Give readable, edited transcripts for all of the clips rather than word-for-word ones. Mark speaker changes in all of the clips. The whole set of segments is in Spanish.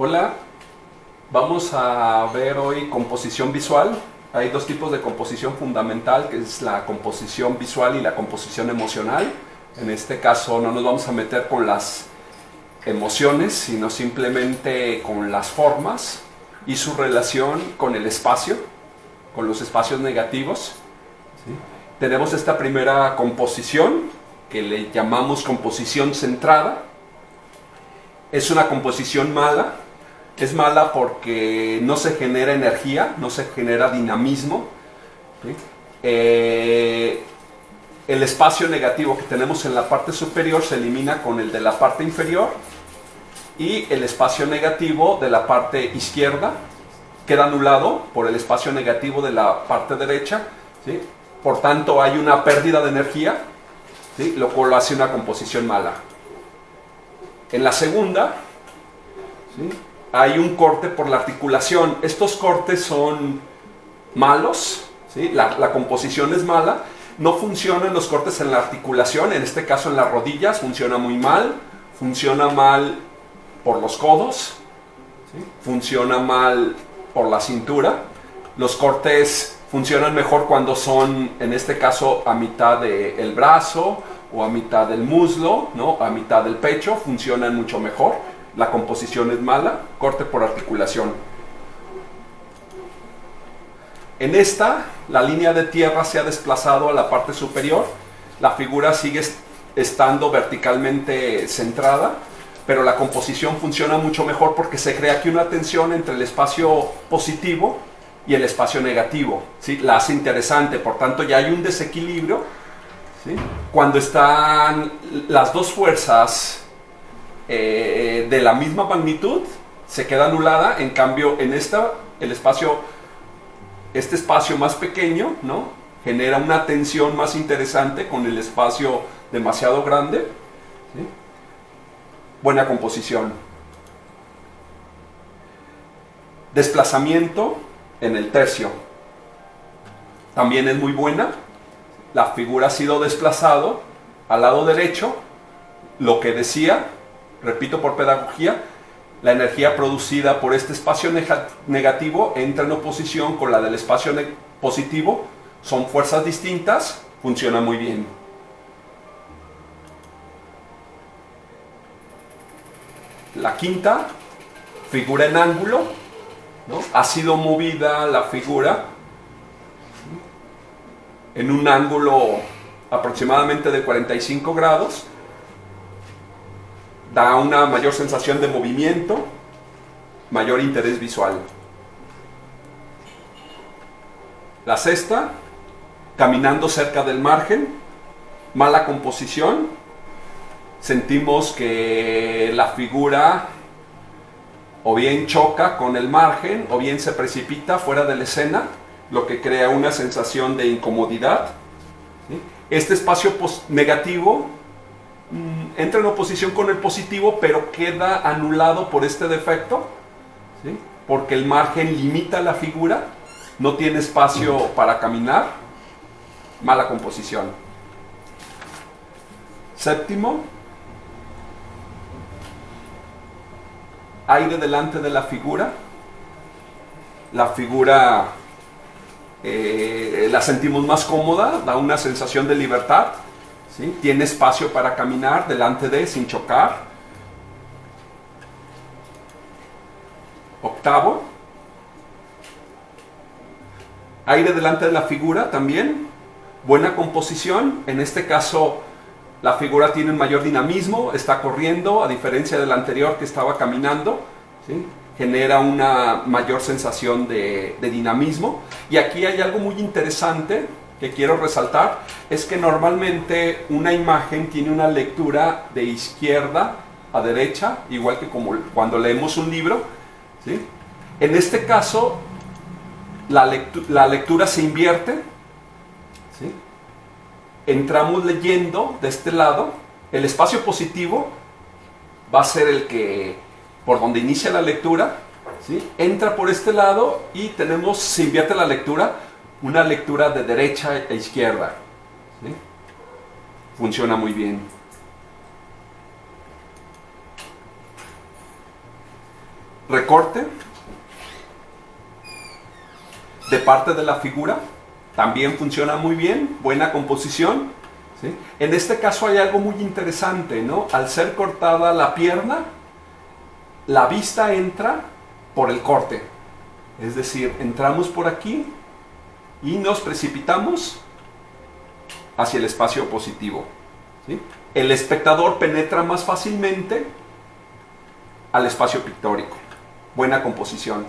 Speaker 1: Hola, vamos a ver hoy composición visual. Hay dos tipos de composición fundamental, que es la composición visual y la composición emocional. En este caso no nos vamos a meter con las emociones, sino simplemente con las formas y su relación con el espacio, con los espacios negativos. ¿Sí? Tenemos esta primera composición, que le llamamos composición centrada. Es una composición mala. Es mala porque no se genera energía, no se genera dinamismo. ¿Sí? El espacio negativo que tenemos en la parte superior se elimina con el de la parte inferior, y el espacio negativo de la parte izquierda queda anulado por el espacio negativo de la parte derecha. ¿Sí? Por tanto, hay una pérdida de energía, ¿sí? Lo cual lo hace una composición mala. En la segunda, ¿sí?, hay un corte por la articulación. Estos cortes son malos, ¿sí? La composición es mala. No funcionan los cortes en la articulación, en este caso en las rodillas funciona muy mal. Funciona mal por los codos, ¿sí? Funciona mal por la cintura. Los cortes funcionan mejor cuando son, en este caso, a mitad del brazo o a mitad del muslo, ¿no? A mitad del pecho, funcionan mucho mejor. La composición es mala, corte por articulación. En esta, la línea de tierra se ha desplazado a la parte superior. La figura sigue estando verticalmente centrada, pero la composición funciona mucho mejor porque se crea aquí una tensión entre el espacio positivo y el espacio negativo, ¿sí? La hace interesante, por tanto ya hay un desequilibrio, ¿sí? Cuando están las dos fuerzas de la misma magnitud, se queda anulada. En cambio, en esta, este espacio más pequeño, ¿no?, genera una tensión más interesante con el espacio demasiado grande. ¿Sí? Buena composición. Desplazamiento en el tercio también es muy buena. La figura ha sido desplazado al lado derecho. Lo que decía, repito por pedagogía, la energía producida por este espacio negativo entra en oposición con la del espacio positivo. Son fuerzas distintas, funciona muy bien. La quinta, figura en ángulo, ¿no? Ha sido movida la figura en un ángulo aproximadamente de 45 grados. Da una mayor sensación de movimiento, mayor interés visual. La sexta, caminando cerca del margen, mala composición. Sentimos que la figura o bien choca con el margen o bien se precipita fuera de la escena, lo que crea una sensación de incomodidad. ¿Sí? Este espacio negativo entra en oposición con el positivo, pero queda anulado por este defecto, ¿sí?, porque el margen limita la figura, no tiene espacio para caminar. Mala composición. Séptimo, aire delante de la figura. La figura la sentimos más cómoda, da una sensación de libertad. ¿Sí? Tiene espacio para caminar delante de, sin chocar. Octavo, aire delante de la figura también, buena composición. En este caso la figura tiene un mayor dinamismo, está corriendo, a diferencia del anterior que estaba caminando. ¿Sí? Genera una mayor sensación de dinamismo. Y aquí hay algo muy interesante que quiero resaltar, es que normalmente una imagen tiene una lectura de izquierda a derecha, igual que como cuando leemos un libro. ¿Sí? En este caso, la lectura se invierte. ¿Sí? Entramos leyendo de este lado. El espacio positivo va a ser el que, por donde inicia la lectura, ¿sí?, entra por este lado y se invierte la lectura. Una lectura de derecha e izquierda. ¿Sí? Funciona muy bien. recorte de parte de la figura, también funciona muy bien, buena composición, ¿sí? En este caso hay algo muy interesante, ¿no? Al ser cortada la pierna, la vista entra por el corte, es decir, entramos por aquí y nos precipitamos hacia el espacio positivo, ¿sí? El espectador penetra más fácilmente al espacio pictórico. Buena composición.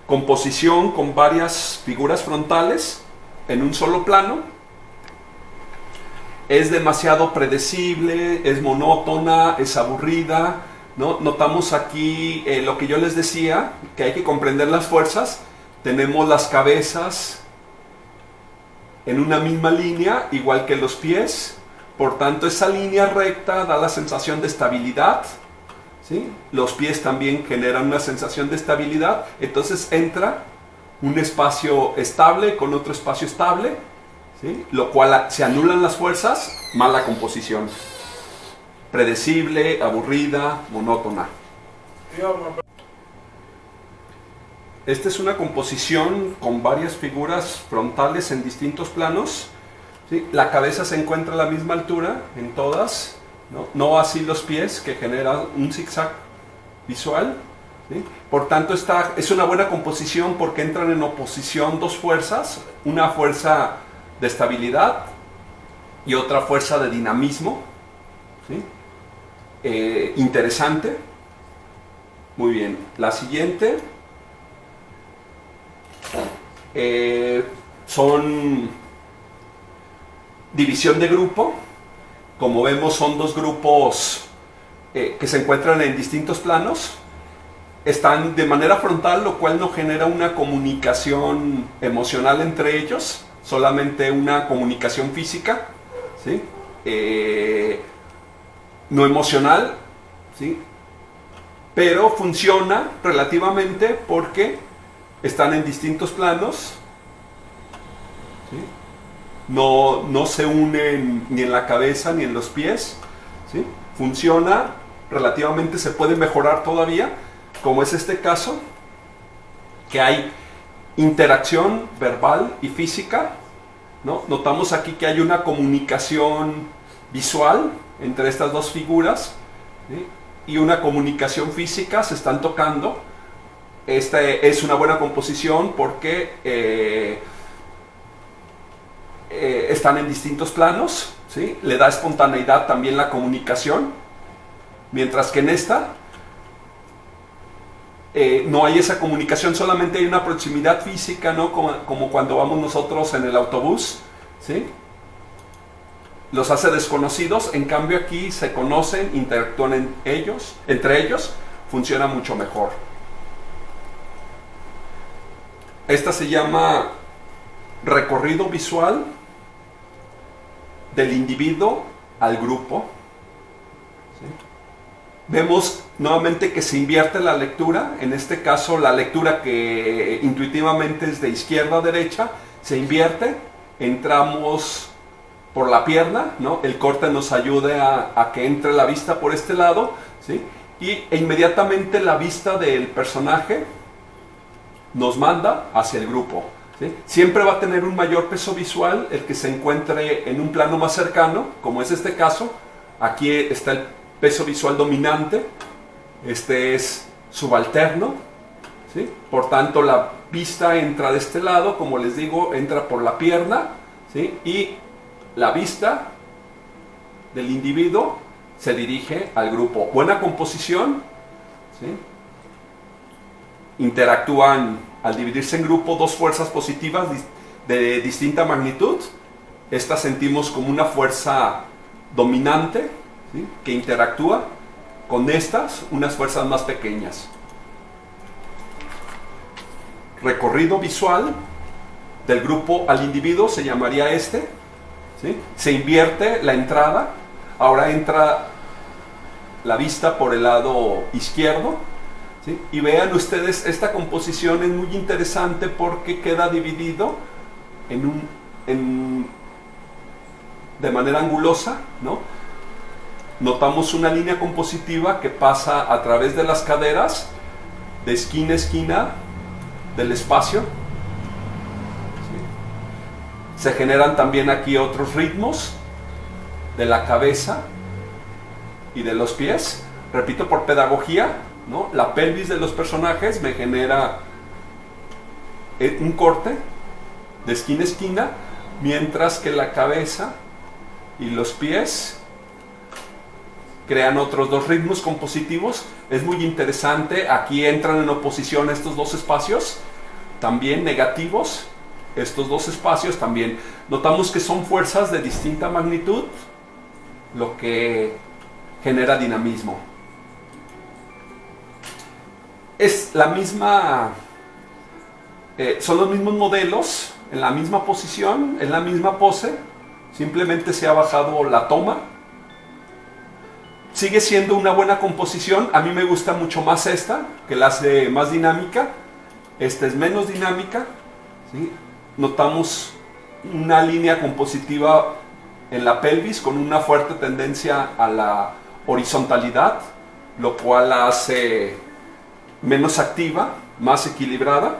Speaker 1: Composición con varias figuras frontales en un solo plano. Es demasiado predecible, es monótona, es aburrida, ¿no? Notamos aquí lo que yo les decía, que hay que comprender las fuerzas. Tenemos las cabezas en una misma línea, igual que los pies. Por tanto, esa línea recta da la sensación de estabilidad, ¿sí? Los pies también generan una sensación de estabilidad. Entonces entra un espacio estable con otro espacio estable, ¿sí? Lo cual se anulan las fuerzas, mala composición. Predecible, aburrida, monótona. Esta es una composición con varias figuras frontales en distintos planos, ¿sí? La cabeza se encuentra a la misma altura en todas, no así los pies, que generan un zigzag visual, ¿sí? Por tanto, esta es una buena composición porque entran en oposición dos fuerzas, una fuerza de estabilidad y otra fuerza de dinamismo, ¿sí? Interesante. Muy bien, la siguiente son división de grupo. Como vemos, son dos grupos que se encuentran en distintos planos, están de manera frontal, lo cual no genera una comunicación emocional entre ellos, solamente una comunicación física, ¿sí? No emocional, ¿sí? Pero funciona relativamente porque están en distintos planos, ¿sí? No se unen ni en la cabeza ni en los pies, ¿sí? Funciona relativamente, se puede mejorar todavía, como es este caso, que hay interacción verbal y física, ¿no? Notamos aquí que hay una comunicación visual entre estas dos figuras, ¿sí? Y una comunicación física, se están tocando. Esta es una buena composición porque están en distintos planos, ¿sí? Le da espontaneidad también la comunicación, mientras que en esta no hay esa comunicación, solamente hay una proximidad física, ¿no? Como cuando vamos nosotros en el autobús, ¿sí? Los hace desconocidos, en cambio aquí se conocen, interactúan entre ellos, funciona mucho mejor. Esta se llama recorrido visual del individuo al grupo, ¿sí? Vemos nuevamente que se invierte la lectura, en este caso la lectura que intuitivamente es de izquierda a derecha, se invierte, entramos por la pierna, ¿no? El corte nos ayuda a que entre la vista por este lado, ¿sí? E inmediatamente la vista del personaje nos manda hacia el grupo, ¿sí? Siempre va a tener un mayor peso visual el que se encuentre en un plano más cercano, como es este caso. Aquí está el peso visual dominante, este es subalterno, ¿sí? Por tanto la vista entra de este lado, como les digo, entra por la pierna, ¿sí? Y la vista del individuo se dirige al grupo. Buena composición, ¿sí? Interactúan al dividirse en grupo dos fuerzas positivas de distinta magnitud. Esta sentimos como una fuerza dominante, ¿sí? Que interactúa con estas, unas fuerzas más pequeñas. Recorrido visual del grupo al individuo se llamaría este, ¿sí? Se invierte la entrada, ahora entra la vista por el lado izquierdo, ¿sí? Y vean ustedes, esta composición es muy interesante porque queda dividido de manera angulosa, ¿no? notamos una línea compositiva que pasa a través de las caderas, de esquina a esquina del espacio. ¿Sí? Se generan también aquí otros ritmos de la cabeza y de los pies. Repito, por pedagogía, ¿no? La pelvis de los personajes me genera un corte de esquina a esquina, mientras que la cabeza y los pies crean otros dos ritmos compositivos. Es muy interesante, aquí entran en oposición estos dos espacios, también negativos, estos dos espacios también. Notamos que son fuerzas de distinta magnitud, lo que genera dinamismo. Es la misma, son los mismos modelos, en la misma posición, en la misma pose, simplemente se ha bajado la toma. Sigue siendo una buena composición, a mí me gusta mucho más esta, que la hace más dinámica. Esta es menos dinámica, ¿sí? Notamos una línea compositiva en la pelvis con una fuerte tendencia a la horizontalidad, lo cual la hace menos activa, más equilibrada.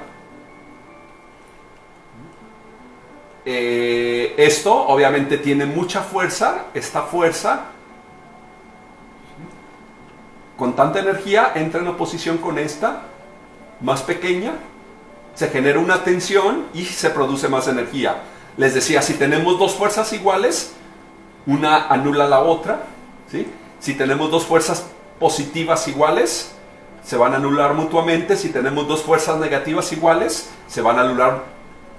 Speaker 1: Esto obviamente tiene mucha fuerza, esta fuerza con tanta energía entra en oposición con esta más pequeña, se genera una tensión y se produce más energía. Les decía, si tenemos dos fuerzas iguales, una anula la otra, ¿sí? Si tenemos dos fuerzas positivas iguales, se van a anular mutuamente. Si tenemos dos fuerzas negativas iguales, se van a anular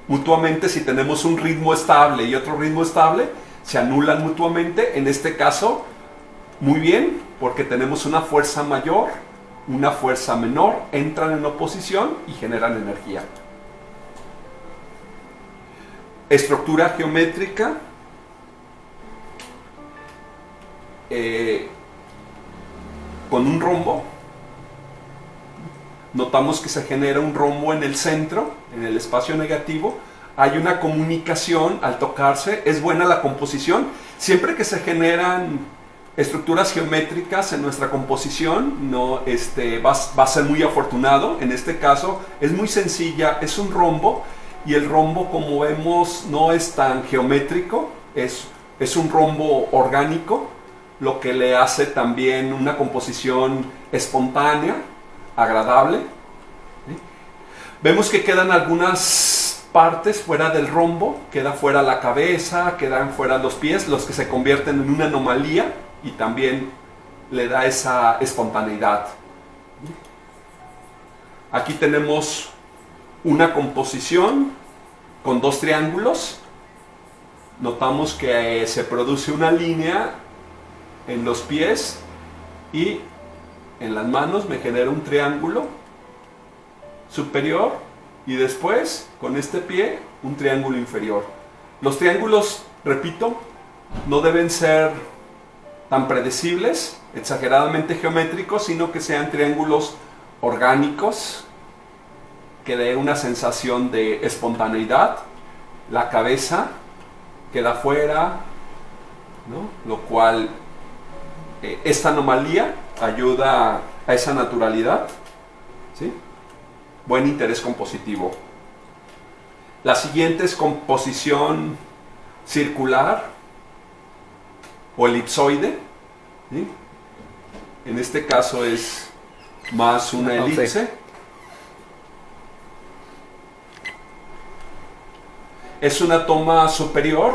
Speaker 1: mutuamente. Si tenemos un ritmo estable y otro ritmo estable, se anulan mutuamente. En este caso, muy bien, porque tenemos una fuerza mayor, una fuerza menor, entran en oposición y generan energía. Estructura geométrica. Con un rombo. Notamos que se genera un rombo en el centro, en el espacio negativo. Hay una comunicación al tocarse. Es buena la composición. Siempre que se generan estructuras geométricas en nuestra composición, no, va a ser muy afortunado. En este caso es muy sencilla, es un rombo, y el rombo, como vemos, no es tan geométrico, es un rombo orgánico, lo que le hace también una composición espontánea, agradable. ¿Sí? Vemos que quedan algunas partes fuera del rombo, queda fuera la cabeza, quedan fuera los pies, los que se convierten en una anomalía y también le da esa espontaneidad. Aquí tenemos una composición con dos triángulos. Notamos que se produce una línea en los pies y en las manos me genera un triángulo superior y después con este pie un triángulo inferior. Los triángulos, repito, no deben ser tan predecibles, exageradamente geométricos, sino que sean triángulos orgánicos, que dé una sensación de espontaneidad. La cabeza queda fuera, ¿no? Lo cual esta anomalía ayuda a esa naturalidad, ¿sí? Buen interés compositivo. La siguiente es composición circular o elipsoide, ¿sí? En este caso es más una elipse. Es una toma superior.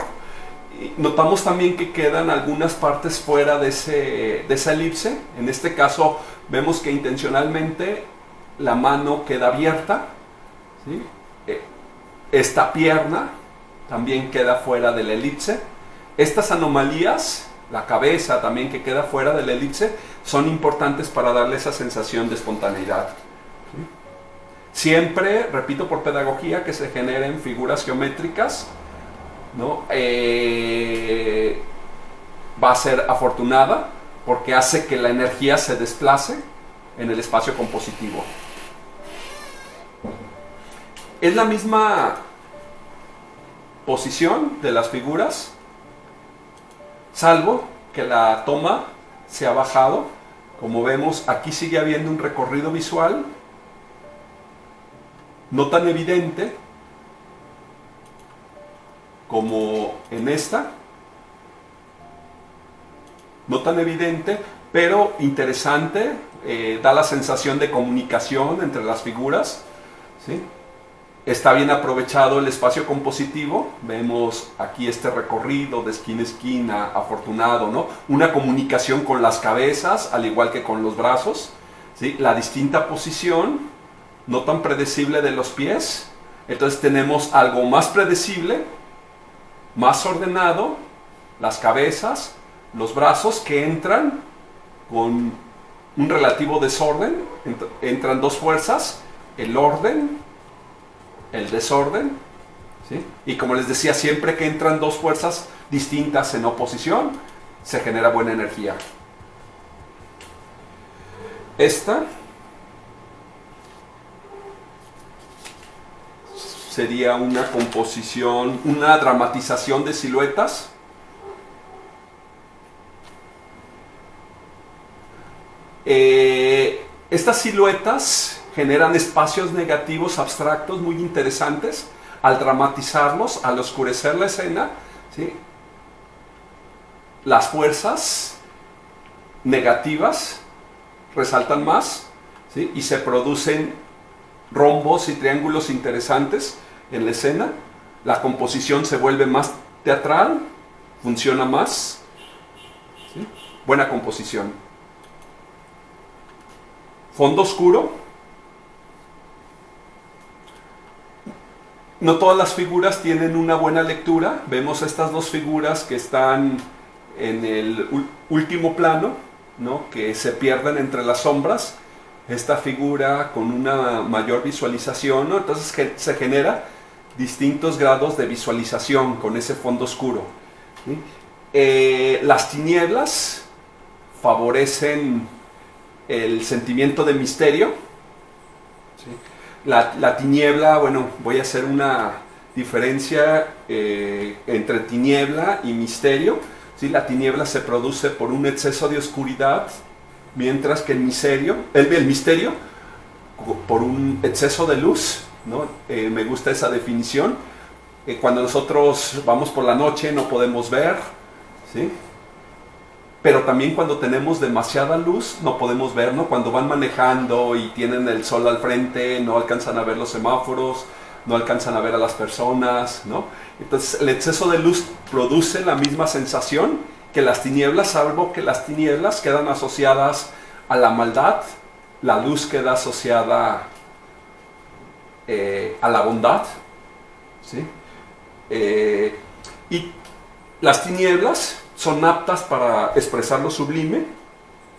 Speaker 1: Notamos también que quedan algunas partes fuera de esa elipse. En este caso vemos que intencionalmente la mano queda abierta, ¿sí? Esta pierna también queda fuera de la elipse. Estas anomalías, la cabeza también que queda fuera de la elipse, son importantes para darle esa sensación de espontaneidad. ¿Sí? Siempre, repito, por pedagogía, que se generen figuras geométricas, ¿no? Va a ser afortunada porque hace que la energía se desplace en el espacio compositivo. Es la misma posición de las figuras, salvo que la toma se ha bajado. Como vemos, aquí sigue habiendo un recorrido visual, no tan evidente como en esta, no tan evidente, pero interesante, da la sensación de comunicación entre las figuras, ¿sí? Está bien aprovechado el espacio compositivo, vemos aquí este recorrido de esquina a esquina, afortunado, ¿no? Una comunicación con las cabezas, al igual que con los brazos, ¿sí? La distinta posición, no tan predecible de los pies, entonces tenemos algo más predecible, más ordenado, las cabezas, los brazos que entran con un relativo desorden, entran dos fuerzas, el orden, el desorden, ¿sí? Y como les decía, siempre que entran dos fuerzas distintas en oposición, se genera buena energía. Esta sería una composición, una dramatización de siluetas. Estas siluetas generan espacios negativos abstractos muy interesantes al dramatizarlos, al oscurecer la escena, ¿sí? Las fuerzas negativas resaltan más, ¿sí? Y se producen rombos y triángulos interesantes en la escena. La composición se vuelve más teatral, funciona más, ¿sí? Buena composición. Fondo oscuro. No todas las figuras tienen una buena lectura. Vemos estas dos figuras que están en el último plano, ¿no? Que se pierden entre las sombras. Esta figura con una mayor visualización, ¿no? Entonces se genera distintos grados de visualización con ese fondo oscuro, ¿sí? Las tinieblas favorecen el sentimiento de misterio, ¿sí? La tiniebla, bueno, voy a hacer una diferencia entre tiniebla y misterio, ¿sí? La tiniebla se produce por un exceso de oscuridad, mientras que el misterio por un exceso de luz, ¿no? Me gusta esa definición. Cuando nosotros vamos por la noche no podemos ver, ¿sí? Pero también cuando tenemos demasiada luz no podemos ver, ¿no? Cuando van manejando y tienen el sol al frente, no alcanzan a ver los semáforos, no alcanzan a ver a las personas, ¿no? Entonces el exceso de luz produce la misma sensación que las tinieblas, salvo que las tinieblas quedan asociadas a la maldad, la luz queda asociada a la bondad, ¿sí? Y las tinieblas son aptas para expresar lo sublime,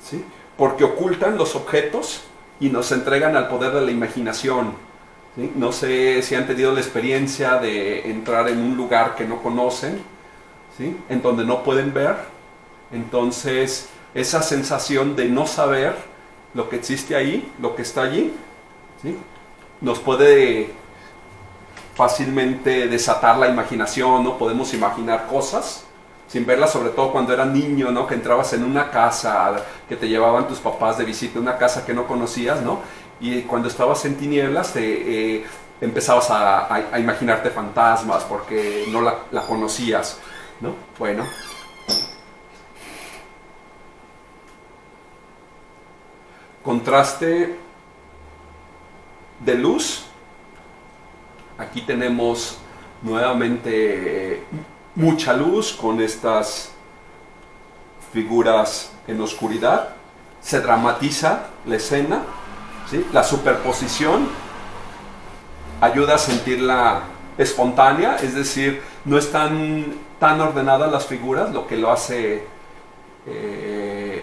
Speaker 1: ¿sí? Porque ocultan los objetos y nos entregan al poder de la imaginación, ¿sí? No sé si han tenido la experiencia de entrar en un lugar que no conocen, ¿sí? En donde no pueden ver. Entonces esa sensación de no saber lo que existe ahí, lo que está allí, ¿sí? Nos puede fácilmente desatar la imaginación, ¿no? Podemos imaginar cosas sin verlas, sobre todo cuando era niño, ¿no? Que entrabas en una casa, que te llevaban tus papás de visita, una casa que no conocías, ¿no? Y cuando estabas en tinieblas empezabas a imaginarte fantasmas porque no la conocías, ¿no? Bueno. Contraste de luz. Aquí tenemos nuevamente mucha luz con estas figuras en oscuridad. Se dramatiza la escena, ¿sí? La superposición ayuda a sentirla espontánea, es decir, no están tan ordenadas las figuras, lo que lo hace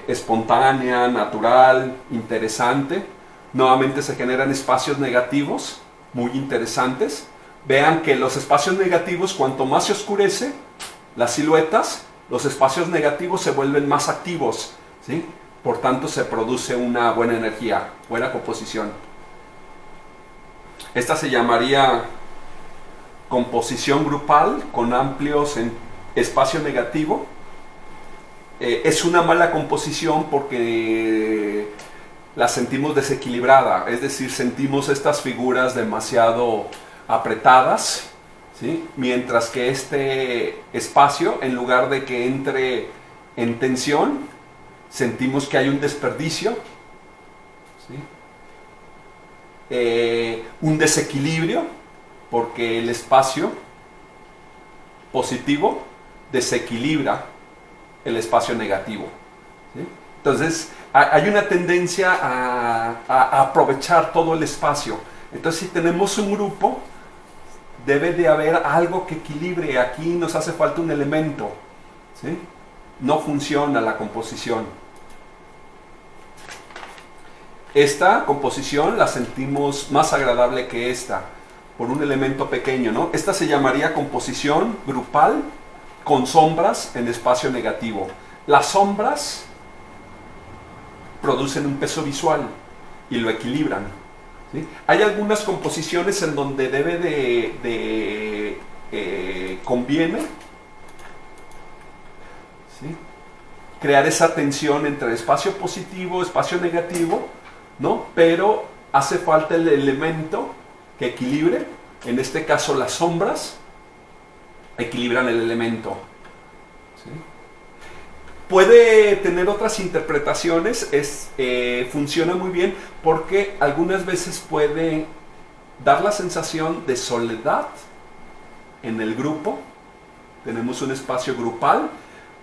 Speaker 1: espontánea, natural, interesante. Nuevamente se generan espacios negativos muy interesantes. Vean que los espacios negativos, cuanto más se oscurece las siluetas, los espacios negativos se vuelven más activos, ¿sí? Por tanto se produce una buena energía, buena composición. Esta se llamaría composición grupal con amplios en espacio negativo. Es una mala composición porque la sentimos desequilibrada, es decir, sentimos estas figuras demasiado apretadas, ¿sí? Mientras que este espacio, en lugar de que entre en tensión, sentimos que hay un desperdicio, ¿sí? Un desequilibrio, porque el espacio positivo desequilibra el espacio negativo, ¿sí? Entonces hay una tendencia a aprovechar todo el espacio. Entonces, si tenemos un grupo, debe de haber algo que equilibre. Aquí nos hace falta un elemento, ¿sí? No funciona la composición. Esta composición la sentimos más agradable que esta, por un elemento pequeño, ¿no? Esta se llamaría composición grupal con sombras en espacio negativo. Las sombras producen un peso visual y lo equilibran, ¿sí? Hay algunas composiciones en donde conviene, ¿sí?, crear esa tensión entre espacio positivo, espacio negativo, ¿no? Pero hace falta el elemento que equilibre. En este caso, las sombras equilibran el elemento, ¿sí? Puede tener otras interpretaciones, funciona muy bien porque algunas veces puede dar la sensación de soledad en el grupo. Tenemos un espacio grupal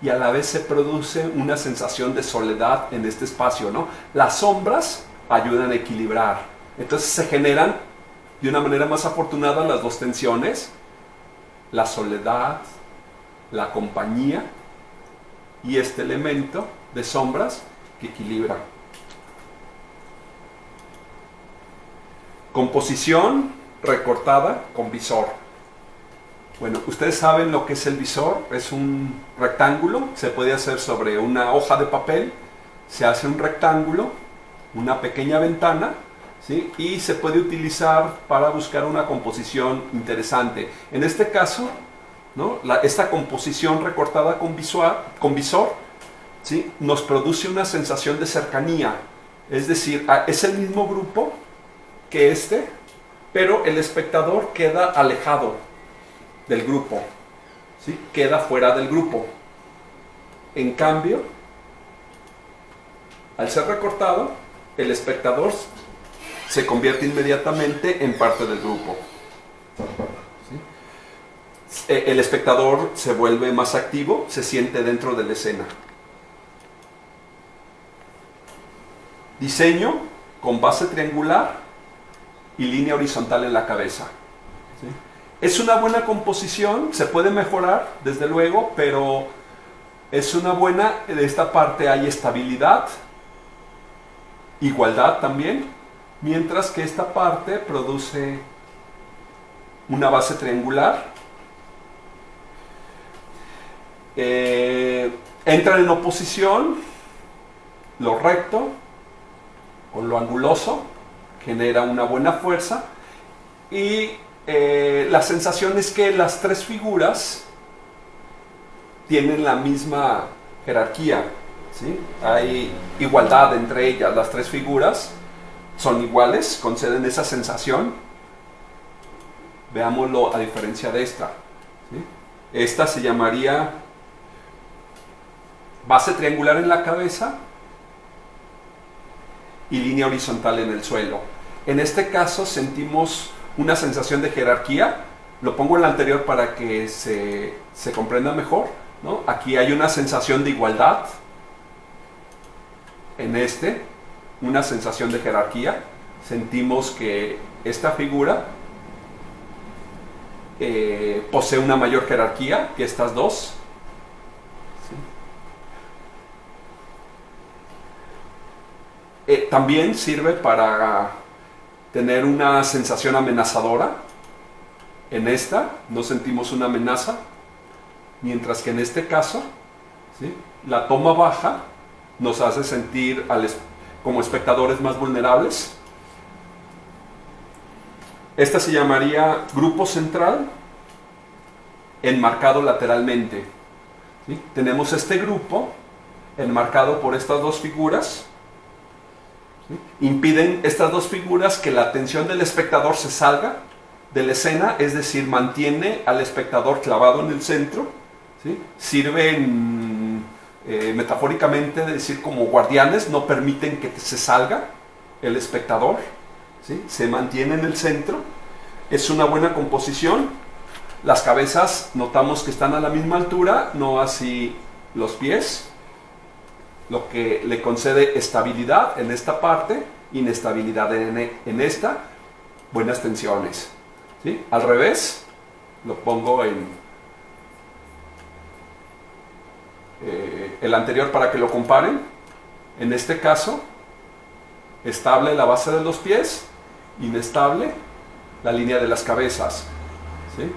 Speaker 1: y a la vez se produce una sensación de soledad en este espacio, ¿no? Las sombras ayudan a equilibrar. Entonces se generan de una manera más afortunada las dos tensiones: la soledad, la compañía y este elemento de sombras que equilibra. Composición recortada con visor. Bueno, ustedes saben lo que es el visor. Es un rectángulo, se puede hacer sobre una hoja de papel. Se hace un rectángulo, una pequeña ventana, ¿sí? Y se puede utilizar para buscar una composición interesante. En este caso, ¿no?, esta composición recortada con visor, ¿sí?, nos produce una sensación de cercanía. Es decir, es el mismo grupo que este, pero el espectador queda alejado del grupo, ¿sí?, queda fuera del grupo. En cambio, al ser recortado, el espectador se convierte inmediatamente en parte del grupo, ¿sí? El espectador se vuelve más activo, se siente dentro de la escena. Diseño con base triangular y línea horizontal en la cabeza, ¿sí? Es una buena composición, se puede mejorar, desde luego, pero es una buena. De esta parte hay estabilidad, igualdad también, mientras que esta parte produce una base triangular. Entran en oposición lo recto con lo anguloso, genera una buena fuerza, y la sensación es que las tres figuras tienen la misma jerarquía, ¿sí? Hay igualdad entre ellas, las tres figuras son iguales, conceden esa sensación. Veámoslo a diferencia de esta, ¿sí? Esta se llamaría base triangular en la cabeza y línea horizontal en el suelo. En este caso sentimos una sensación de jerarquía. Lo pongo en la anterior para que se comprenda mejor, ¿no? Aquí hay una sensación de igualdad. En una sensación de jerarquía. Sentimos que esta figura posee una mayor jerarquía que estas dos, ¿sí? También sirve para tener una sensación amenazadora. En esta no sentimos una amenaza, mientras que en este caso, ¿sí?, la toma baja nos hace sentir como espectadores más vulnerables. Esta se llamaría grupo central enmarcado lateralmente, ¿sí? Tenemos este grupo enmarcado por estas dos figuras. ¿Sí? Impiden estas dos figuras que la atención del espectador se salga de la escena, es decir, mantiene al espectador clavado en el centro. ¿Sí? Sirven metafóricamente de decir como guardianes, no permiten que se salga el espectador. ¿Sí? Se mantiene en el centro. Es una buena composición. Las cabezas notamos que están a la misma altura, no así los pies, lo que le concede estabilidad en esta parte, inestabilidad en esta, buenas tensiones. ¿Sí? Al revés, lo pongo en el anterior para que lo comparen. En este caso, estable la base de los pies, inestable la línea de las cabezas. ¿Sí?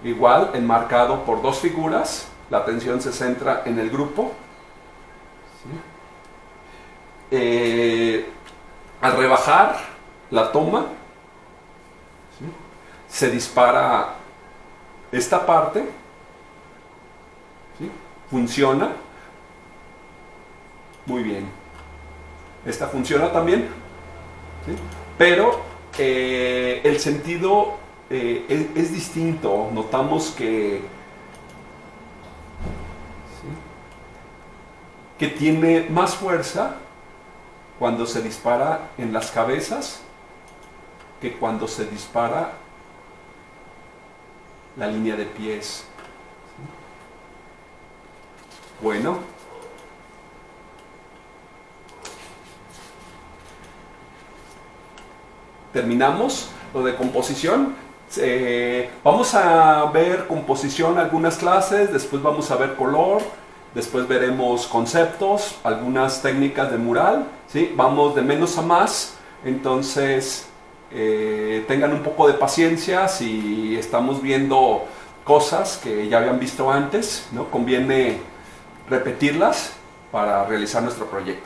Speaker 1: Igual, enmarcado por dos figuras, la atención se centra en el grupo. ¿Sí? Al rebajar la toma, ¿sí? Se dispara esta parte, ¿sí? Funciona muy bien. Esta funciona también, ¿sí? Pero el sentido es distinto. Notamos que, ¿sí? Que tiene más fuerza cuando se dispara en las cabezas que cuando se dispara la línea de pies. ¿Sí? Bueno, terminamos lo de composición. Vamos a ver composición algunas clases, después vamos a ver color, después veremos conceptos, algunas técnicas de mural, ¿sí? Vamos de menos a más, entonces tengan un poco de paciencia si estamos viendo cosas que ya habían visto antes, ¿no? Conviene repetirlas para realizar nuestro proyecto.